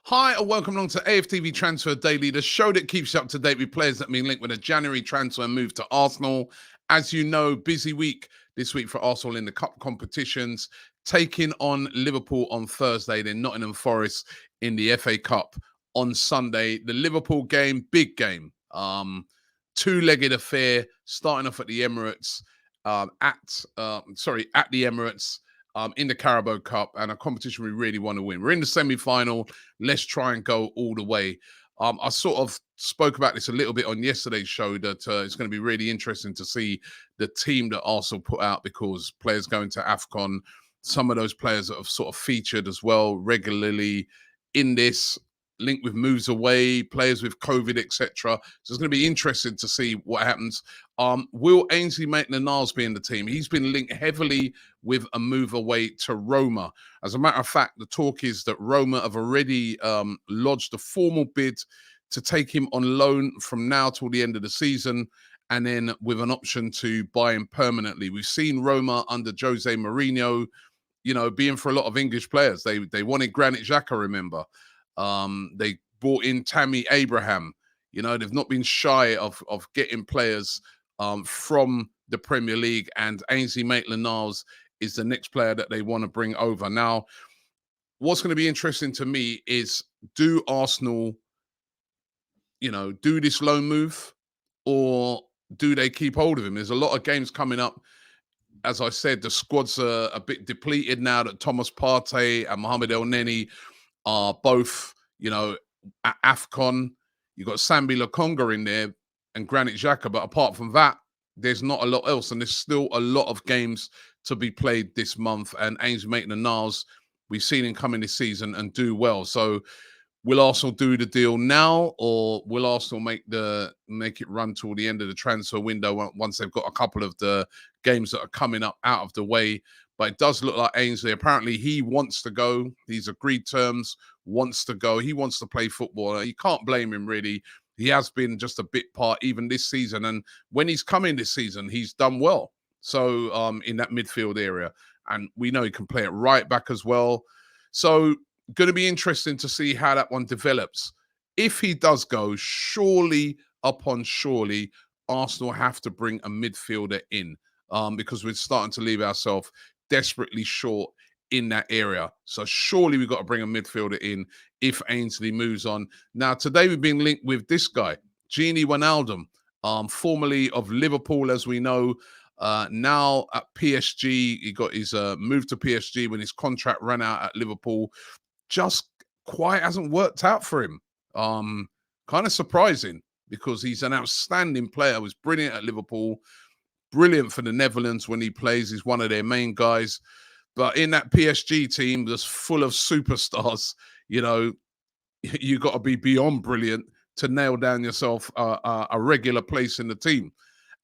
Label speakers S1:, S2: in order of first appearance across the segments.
S1: Hi, and welcome along to AFTV Transfer Daily, the show that keeps you up to date with players that have been linked with a January transfer move to Arsenal. As you know, busy week this week for Arsenal in the cup competitions, taking on Liverpool on Thursday, then Nottingham Forest in the FA Cup on Sunday. The Liverpool game, big game, two-legged affair, starting off at the Emirates, at the Emirates. In the Carabao Cup, and a competition we really want to win. We're in the semi-final. Let's try and go all the way. I sort of spoke about this a little bit on yesterday's show that it's going to be really interesting to see the team that Arsenal put out, because players going to AFCON, some of those players that have sort of featured as well regularly in this, linked with moves away, players with COVID, etc. So it's going to be interesting to see what happens. Will Ainsley Maitland-Niles be in the team? He's been linked heavily with a move away to Roma. As a matter of fact, the talk is that Roma have already lodged a formal bid to take him on loan from now till the end of the season, and then with an option to buy him permanently. We've seen Roma under Jose Mourinho, being for a lot of English players. They wanted Granit Xhaka, remember. They brought in Tammy Abraham. They've not been shy of getting players from the Premier League, and Ainsley Maitland-Niles is the next player that they want to bring over. Now, what's going to be interesting to me is, do Arsenal, do this loan move, or do they keep hold of him? There's a lot of games coming up. As I said, the squad's a bit depleted now that Thomas Partey and Mohamed El Neni are both, at AFCON. You've got Sambi Lokonga in there and Granit Xhaka, but apart from that, there's not a lot else, and there's still a lot of games to be played this month. And Ainsley Maitland-Niles, we've seen him come in this season and do well. So will Arsenal do the deal now, or will Arsenal make it run till the end of the transfer window once they've got a couple of the games that are coming up out of the way? But it does look like Ainsley, apparently he wants to go. He's agreed terms, wants to go. He wants to play football. You can't blame him, really. He has been just a bit part even this season. And when he's come in this season, he's done well. So in that midfield area. And we know he can play it right back as well. So going to be interesting to see how that one develops. If he does go, surely, Arsenal have to bring a midfielder in, because we're starting to leave ourselves desperately short in that area. So surely we've got to bring a midfielder in if Ainsley moves on. Now, today we've been linked with this guy, Georginio Wijnaldum, formerly of Liverpool, as we know. Now at PSG, he got his move to PSG when his contract ran out at Liverpool. Just quite hasn't worked out for him. Kind of surprising, because he's an outstanding player, was brilliant at Liverpool, brilliant for the Netherlands when he plays. He's one of their main guys. But in that PSG team that's full of superstars, you got to be beyond brilliant to nail down yourself a regular place in the team.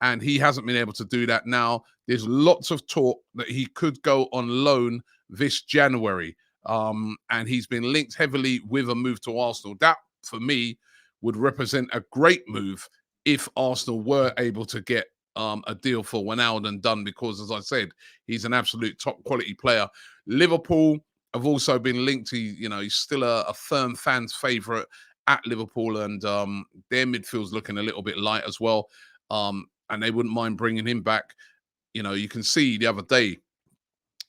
S1: And he hasn't been able to do that now. There's lots of talk that he could go on loan this January. And he's been linked heavily with a move to Arsenal. That, for me, would represent a great move if Arsenal were able to get a deal for Wijnaldum done, because, as I said, he's an absolute top quality player. Liverpool have also been linked. He's still a firm fans' favourite at Liverpool, and their midfield's looking a little bit light as well. And they wouldn't mind bringing him back. You can see the other day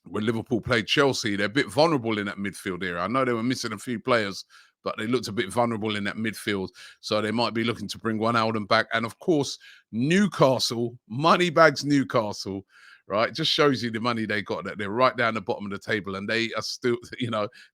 S1: when Liverpool played Chelsea, they're a bit vulnerable in that midfield area. I know they were missing a few players, but they looked a bit vulnerable in that midfield. So they might be looking to bring Wijnaldum back. And of course, Newcastle, Moneybags Newcastle, right? Just shows you the money they got, that they're right down the bottom of the table. And they are still,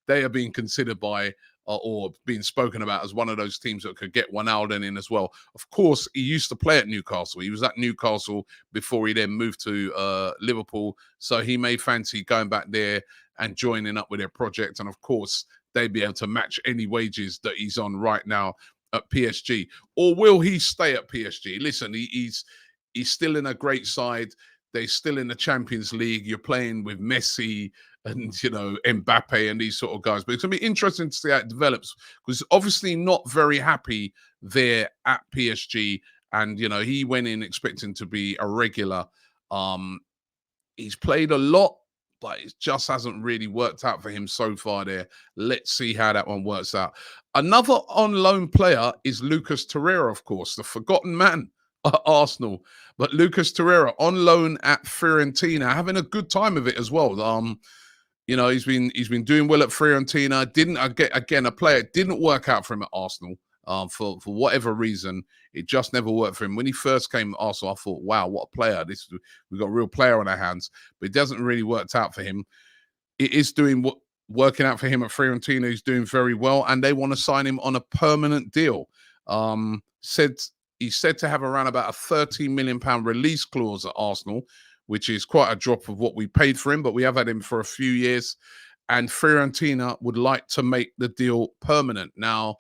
S1: they are being considered by or being spoken about as one of those teams that could get Wijnaldum in as well. Of course, he used to play at Newcastle. He was at Newcastle before he then moved to Liverpool. So he may fancy going back there and joining up with their project. And of course, they'd be able to match any wages that he's on right now at PSG. Or will he stay at PSG? Listen, he's still in a great side. They're still in the Champions League. You're playing with Messi and, Mbappe and these sort of guys. But it's going to be interesting to see how it develops, because obviously not very happy there at PSG. And, he went in expecting to be a regular. He's played a lot, but it just hasn't really worked out for him so far there. Let's see how that one works out. Another on loan player is Lucas Torreira, of course, the forgotten man at Arsenal. But Lucas Torreira on loan at Fiorentina, having a good time of it as well. He's been doing well at Fiorentina. Didn't again a player didn't work out for him at Arsenal. For whatever reason, it just never worked for him. When he first came to Arsenal, I thought, wow, what a player. We've got a real player on our hands, but it doesn't really worked out for him. It is working out for him at Fiorentina. He's doing very well, and they want to sign him on a permanent deal. He's said to have around about a £13 million release clause at Arsenal, which is quite a drop of what we paid for him, but we have had him for a few years, and Fiorentina would like to make the deal permanent. Now,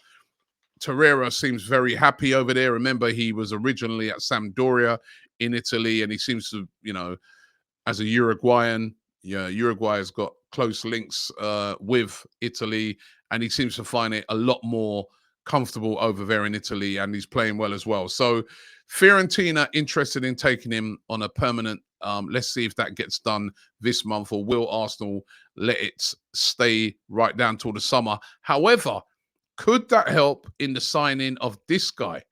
S1: Torreira seems very happy over there. Remember, he was originally at Sampdoria in Italy, and he seems to, as a Uruguayan, Uruguay has got close links with Italy, and he seems to find it a lot more comfortable over there in Italy, and he's playing well as well. So Fiorentina interested in taking him on a permanent. Let's see if that gets done this month, or will Arsenal let it stay right down till the summer? However, could that help in the signing of this guy,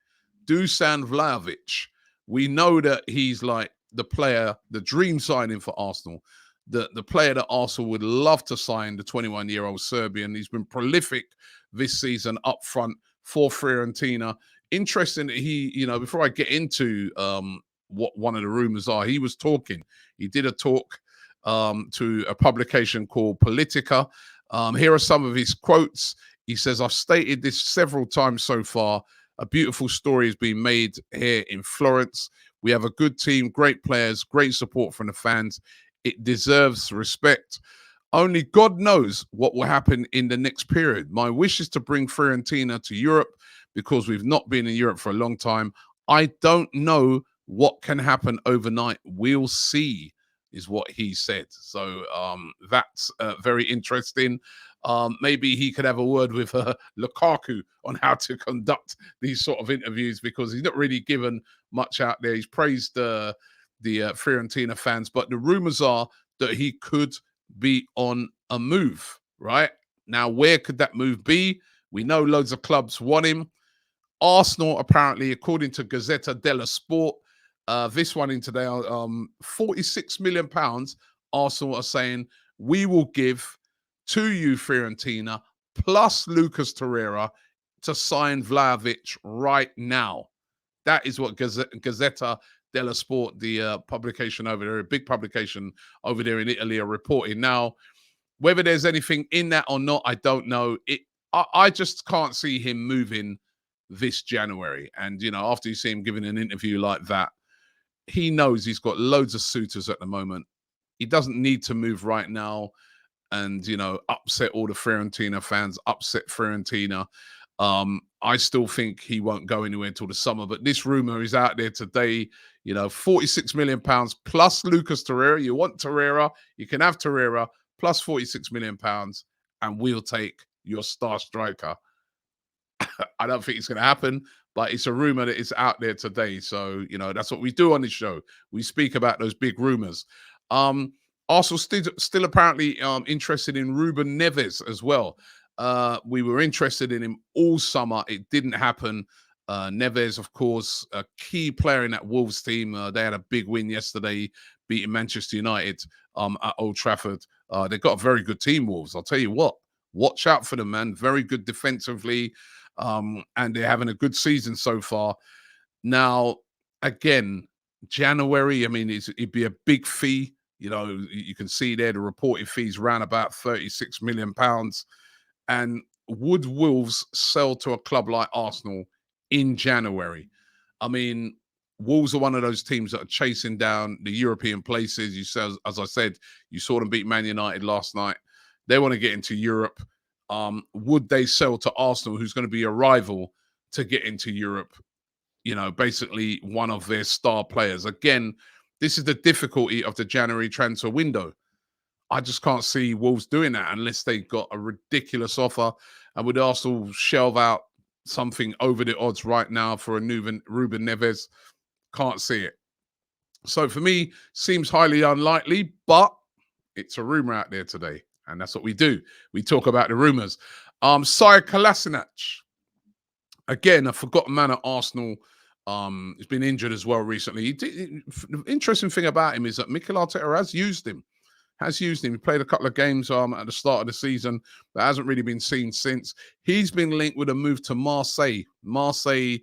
S1: Dušan Vlahović? We know that he's like the player, the dream signing for Arsenal, the player that Arsenal would love to sign, the 21-year-old Serbian. He's been prolific this season up front for Fiorentina. Interesting that he, before I get into what one of the rumors are, he did a talk to a publication called Politica. Here are some of his quotes. He says, I've stated this several times so far. A beautiful story has been made here in Florence. We have a good team, great players, great support from the fans. It deserves respect. Only God knows what will happen in the next period. My wish is to bring Fiorentina to Europe because we've not been in Europe for a long time. I don't know what can happen overnight. We'll see, is what he said. So that's very interesting. Maybe he could have a word with Lukaku on how to conduct these sort of interviews, because he's not really given much out there. He's praised the Fiorentina fans, but the rumors are that he could be on a move right now. Where could that move be? We know loads of clubs want him. Arsenal, apparently, according to Gazzetta dello Sport, this one in today, £46 million, Arsenal are saying, we will give to you, Fiorentina, plus Lucas Torreira, to sign Vlahovic right now. That is what Gazzetta dello Sport, the publication over there, a big publication over there in Italy, are reporting. Now, whether there's anything in that or not, I don't know. I just can't see him moving this January. And, after you see him giving an interview like that, he knows he's got loads of suitors at the moment. He doesn't need to move right now and, upset all the Fiorentina fans, upset Fiorentina. I still think he won't go anywhere until the summer. But this rumor is out there today, £46 million plus Lucas Torreira. You want Torreira, you can have Torreira plus £46 million, and we'll take your star striker. I don't think it's going to happen, but it's a rumor that is out there today. So, that's what we do on this show. We speak about those big rumors. Arsenal still apparently interested in Ruben Neves as well. We were interested in him all summer. It didn't happen. Neves, of course, a key player in that Wolves team. They had a big win yesterday, beating Manchester United at Old Trafford. They've got a very good team, Wolves. I'll tell you what. Watch out for them, man. Very good defensively. And they're having a good season so far. Now, again, January, it'd be a big fee. You can see there the reported fees around about £36 million. And would Wolves sell to a club like Arsenal in January? Wolves are one of those teams that are chasing down the European places. As I said, you saw them beat Man United last night. They want to get into Europe. Would they sell to Arsenal, who's going to be a rival, to get into Europe? Basically one of their star players. Again, this is the difficulty of the January transfer window. I just can't see Wolves doing that unless they got a ridiculous offer. And would Arsenal shelve out something over the odds right now for a new Ruben Neves? Can't see it. So for me, seems highly unlikely, but It's a rumor out there today, and that's what we do. We talk about the rumors. Saed Kolasinac, again, a forgotten man at Arsenal. He's been injured as well recently. The interesting thing about him is that Mikel Arteta has used him. He played a couple of games at the start of the season, but hasn't really been seen since. He's been linked with a move to Marseille. Marseille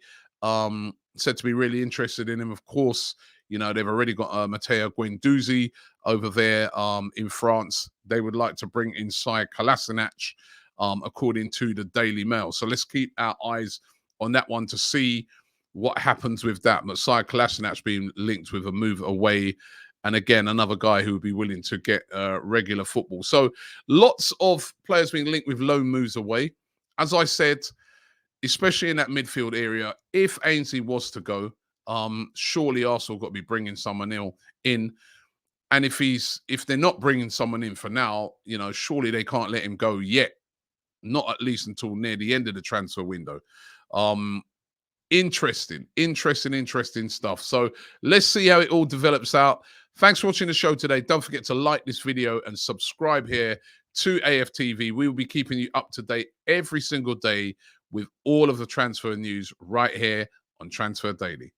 S1: said to be really interested in him. Of course, you know, they've already got Matteo Guendouzi over there in France. They would like to bring in Saed Kolasinac, according to the Daily Mail. So let's keep our eyes on that one to see what happens with that. But Saed Kolasinac being linked with a move away. And again, another guy who would be willing to get regular football. So lots of players being linked with loan moves away. As I said, especially in that midfield area, if Ainsley was to go, surely Arsenal got to be bringing someone in. And if they're not bringing someone in for now, you know, surely they can't let him go yet. Not at least until near the end of the transfer window. Interesting stuff. So let's see how it all develops out. Thanks for watching the show today. Don't forget to like this video and subscribe here to AFTV. We will be keeping you up to date every single day with all of the transfer news right here on Transfer Daily.